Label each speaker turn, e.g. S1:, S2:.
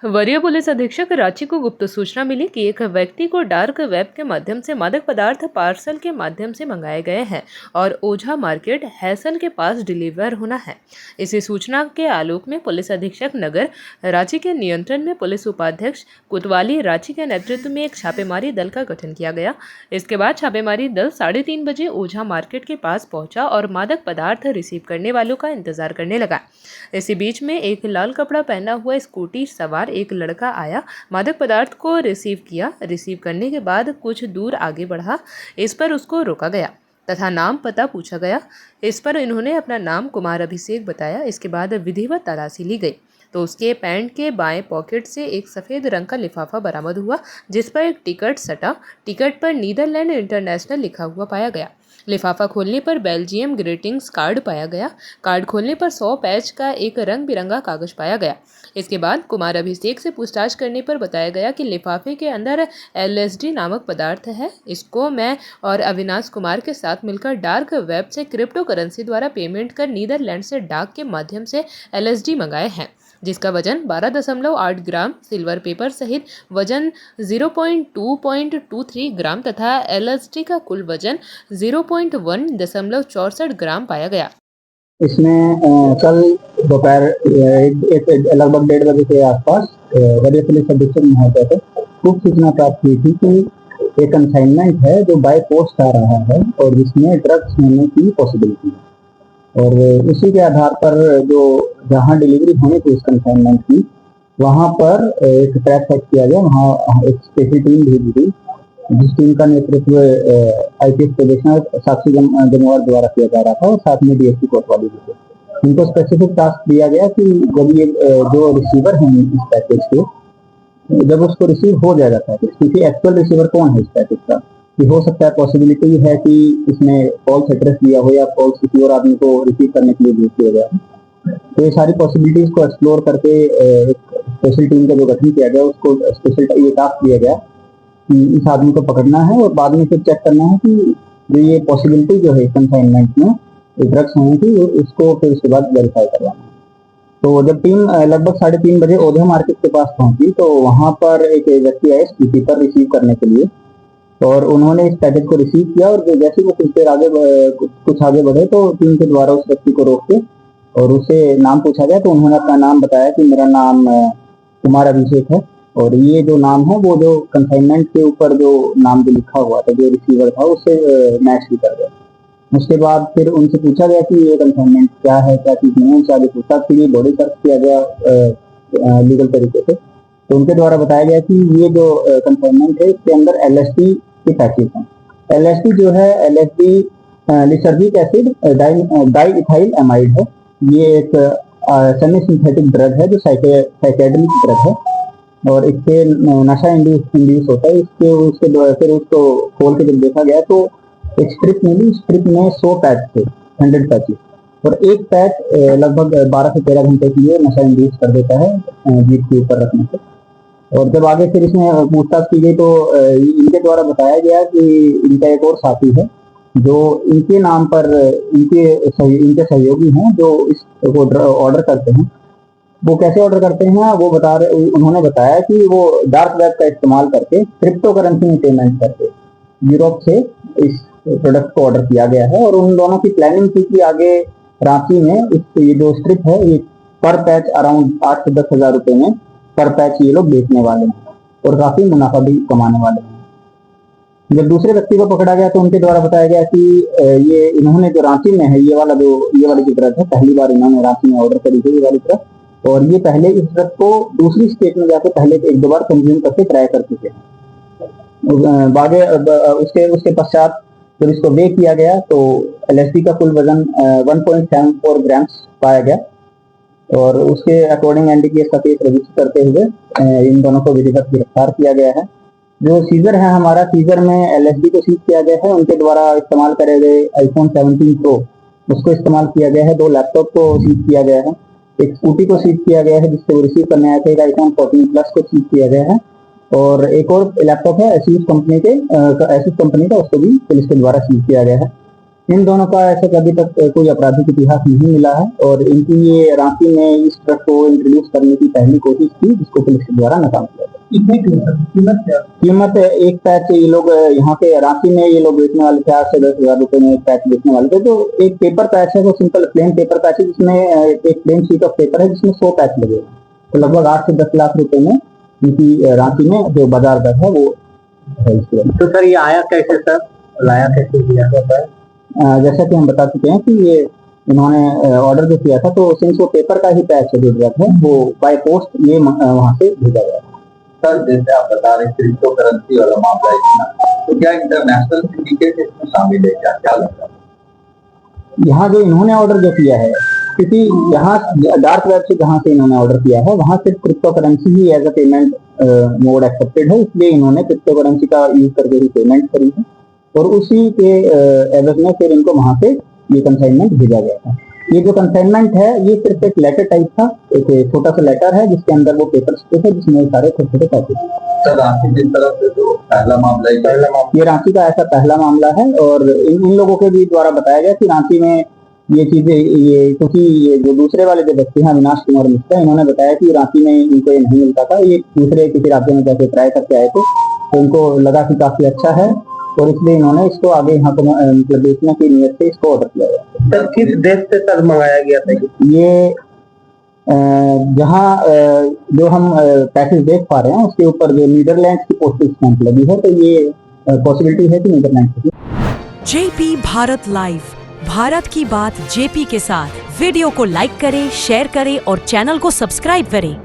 S1: वरीय पुलिस अधीक्षक रांची को गुप्त सूचना मिली कि एक व्यक्ति को डार्क वेब के माध्यम से मादक पदार्थ पार्सल के माध्यम से मंगाए गए हैं और ओझा मार्केट हैसल के पास डिलीवर होना है। इसी सूचना के आलोक में पुलिस अधीक्षक नगर रांची के नियंत्रण में पुलिस उपाध्यक्ष कोतवाली रांची के नेतृत्व में एक छापेमारी दल का गठन किया गया। इसके बाद छापेमारी दल 3:30 बजे ओझा मार्केट के पास पहुंचा और मादक पदार्थ रिसीव करने वालों का इंतजार करने लगा। इसी बीच में एक लाल कपड़ा पहना हुआ स्कूटी सवार एक लड़का आया, मादक पदार्थ को रिसीव किया। रिसीव करने के बाद कुछ दूर आगे बढ़ा। इस पर उसको रोका गया तथा नाम पता पूछा गया। इस पर इन्होंने अपना नाम कुमार अभिषेक बताया। इसके बाद विधिवत तलाशी ली गई तो उसके पैंट के बाएं पॉकेट से एक सफ़ेद रंग का लिफाफा बरामद हुआ जिस पर एक टिकट सटा। टिकट पर नीदरलैंड इंटरनेशनल लिखा हुआ पाया गया। लिफाफा खोलने पर बेल्जियम ग्रीटिंग्स कार्ड पाया गया। कार्ड खोलने पर 100 पैच का एक रंग बिरंगा कागज पाया गया। इसके बाद कुमार अभिषेक से पूछताछ करने पर बताया गया कि लिफाफे के अंदर LSD नामक पदार्थ है। इसको मैं और अविनाश कुमार के साथ मिलकर डार्क वेब से क्रिप्टो करेंसी द्वारा पेमेंट कर नीदरलैंड से डाक के माध्यम से LSD मंगाए हैं, जिसका वजन 12.8 ग्राम सिल्वर पेपर सहित वजन 0.223 ग्राम तथा LSD का कुल वजन 0.164 ग्राम पाया गया।
S2: इसमें कल दोपहर लगभग 1:30 बजे के आसपास वरीय पुलिस अधीक्षक महोदय से खूब सूचना प्राप्त हुई थी कि एक कंसाइनमेंट है जो बाय पोस्ट आ रहा है और जिसमें ड्रग्स होने की पॉसिबिलिटी है। और उसी के आधार पर जो जहां डिलीवरी होनी थी इस कंसाइनमेंट की, वहां पर एक ट्रैक सेट किया गया। वहां एक स्पेशल टीम भेजी गई जिस टीम का नेतृत्व IPS प्रोबेशनर साक्षी जमवार द्वारा किया जा रहा था और साथ में DSP कोतवाली भी थे। इनको स्पेसिफिक टास्क दिया गया कि जब ये जो रिसीवर हैं इस पैकेज के, जब उसको रिसीव हो जाएगा पैकेज, क्योंकि एक्चुअल रिसीवर कौन है इस पैकेज का, कि हो सकता है पॉसिबिलिटी है कि इसमें फॉल्स एड्रेस दिया हो या फॉल्स किसी और आदमी को रिसीव करने के लिए भेज दिया गया। तो ये सारी पॉसिबिलिटीज को एक्सप्लोर करके एक स्पेशल टीम का जो गठन किया गया, उसको स्पेशल ये टास्क दिया गया कि इस आदमी को पकड़ना है और बाद में फिर चेक करना है कि जो ये पॉसिबिलिटी जो है कंसाइनमेंट में ड्रग्स होने की, उसको फिर उसके बाद वेरीफाई करवाना है। तो जब टीम लगभग 3:30 बजे ओझा मार्केट के पास पहुंची तो वहां पर एक व्यक्ति आए स्कूटी पर रिसीव करने के लिए और उन्होंने इस पैकेज को रिसीव किया। और जैसे वो कुछ देर आगे कुछ आगे बढ़े तो टीम के द्वारा उस व्यक्ति को रोक के और उससे नाम पूछा गया। तो उन्होंने अपना नाम बताया कि मेरा नाम कुमार अभिषेक है और ये जो नाम है वो जो कंसाइनमेंट के ऊपर जो नाम जो लिखा हुआ था जो रिसीवर था उससे मैच भी कर गया। उसके बाद फिर उनसे पूछा गया कि ये कंसाइनमेंट क्या है, क्या चीज नहीं है। उनसे आगे पूछताछ के लिए बॉडी सर्च किया गया लीगल तरीके से। तो उनके द्वारा बताया गया कि ये जो कंसाइनमेंट है इसके अंदर LSD के पैकेज हैं। LSD जो है LSD lysergic acid diethyl amide है। ये एक सेमी सिंथेटिक ड्रग है जो साइकेडेलिक ड्रग है और इससे नशा इंड्यूस होता है। इसके उसके फिर उसको खोल के जब देखा गया तो एक स्ट्रिप मिली। स्ट्रिप में 100 पैच थे, 100 पैचेस, और एक पैच लगभग 12 से 13 घंटे के लिए नशा इंड्यूस कर देता है जीभ के ऊपर रखने से। और जब आगे फिर इसमें पूछताछ की गई तो इनके द्वारा बताया गया कि इनका एक और साथी है जो इनके नाम पर इनके सहयोगी हैं जो इसको ऑर्डर करते हैं। वो कैसे ऑर्डर करते हैं वो उन्होंने बताया कि वो डार्क वेब का इस्तेमाल करके क्रिप्टो करेंसी में पेमेंट करके यूरोप से इस प्रोडक्ट को ऑर्डर किया गया है। और उन दोनों की प्लानिंग थी कि आगे रांची में ये जो स्ट्रिप है ये पर पैच अराउंड 8 से 10 हजार रुपए में पर पैच ये लोग बेचने वाले हैं और काफी मुनाफा भी कमाने वाले हैं। जब दूसरे व्यक्ति को पकड़ा गया तो उनके द्वारा बताया गया कि ये इन्होंने जो रांची में है ये वाली जो ड्रग है, पहली बार इन्होंने रांची में ऑर्डर करी थी ये वाली ड्रग, और ये पहले इस ड्रग को दूसरी स्टेट में जाकर पहले 1-2 बार कंज्यूम करके ट्राई कर चुके हैं। उसके पश्चात जब इसको वे किया गया तो LSD का कुल वजन 1.74 ग्राम्स पाया गया और उसके अकॉर्डिंग NDPS का केस रजिस्टर करते हुए इन दोनों को विधिवत गिरफ्तार किया गया है। जो सीजर है हमारा, सीजर में LSD को सीज किया गया है। उनके द्वारा इस्तेमाल करे गए iPhone 17 Pro उसको इस्तेमाल किया गया है। 2 लैपटॉप को सीज किया गया है। एक स्कूटी को सीज किया गया है जिससे वो रिसीव करने आए थे। एक iPhone 14 Plus को सीज किया गया है और एक और लैपटॉप है एसूस कंपनी का, उसको भी पुलिस के द्वारा सीज किया गया है। इन दोनों का ऐसे कभी तक कोई आपराधिक इतिहास नहीं मिला है और इनकी ये रांची में इस ट्रक को इंट्रोड्यूस करने की पहली कोशिश थी, जिसको पुलिस के द्वारा नाकाम किया गया।
S3: कितनी कीमत क्या?
S2: कीमत एक पैच ये लोग यहाँ पे रांची में ये लोग बेचने वाले थे 8 से 10,000 रुपए में एक पैच बेचने वाले थे। तो एक पेपर पैच है, वो सिंपल प्लेन पेपर पैच है, जिसमें एक प्लेन शीट ऑफ पेपर है जिसमें 100 पैच लगे, तो लगभग 8 से 10 लाख रुपए में इनकी रांची में जो बाजार दर है वो है।
S3: तो सर ये आया कैसे सर, लाया कैसे दिया जाता है?
S2: जैसा कि हम बता चुके हैं कि ये इन्होंने ऑर्डर जो किया था, तो सिंस वो पेपर का ही पैच है जो ड्रग है, वो बाय पोस्ट ये वहां से भेजा गया।
S3: सर जैसे आप बता रहे क्रिप्टो करेंसी वाला मामला इतना, तो क्या इंटरनेशनल सिंडिकेट इसमें शामिल है क्या, क्या लगता है?
S2: यहाँ जो इन्होंने ऑर्डर जो किया है, क्योंकि यहाँ डार्क वेब से जहाँ से इन्होंने ऑर्डर किया है वहां सिर्फ क्रिप्टो करेंसी ही as a payment mode accepted है, इसलिए इन्होंने क्रिप्टो करेंसी का यूज करके ही पेमेंट करी है और उसी के एवज में फिर इनको वहां से ये कंसाइनमेंट भेजा गया था। ये जो कंसाइनमेंट है ये सिर्फ एक लेटर टाइप था, एक छोटा सा लेटर है जिसके अंदर वो पेपर थे जिसमें सारे छोटे छोटे पैकेज।
S3: सर रांची की तरफ से तो पहला मामला
S2: ये रांची का ऐसा पहला मामला है और इन लोगों के भी द्वारा बताया गया कि रांची में ये चीजें ये क्योंकि ये जो दूसरे वाले जो व्यक्ति हैं अविनाश कुमार मिश्रा, इन्होंने बताया कि रांची में इनको ये नहीं मिलता था, ये दूसरे किसी राज्य में जाके ट्राई करके आए थे, तो इनको लगा कि काफी अच्छा है और इसलिए इन्होंने इसको आगे यहाँ को मतलब बेचने की नियत से इसको ऑर्डर किया गया।
S3: सर किस देश से सर मंगाया गया था
S2: ये? जहाँ जो हम पैकेज देख पा रहे हैं उसके ऊपर जो नीदरलैंड की पोस्टल स्टैंप लगी है, तो ये पॉसिबिलिटी है कि नीदरलैंड की।
S4: जेपी भारत लाइव, भारत की बात जेपी के साथ। वीडियो को लाइक करें, शेयर करें और चैनल को सब्सक्राइब करें।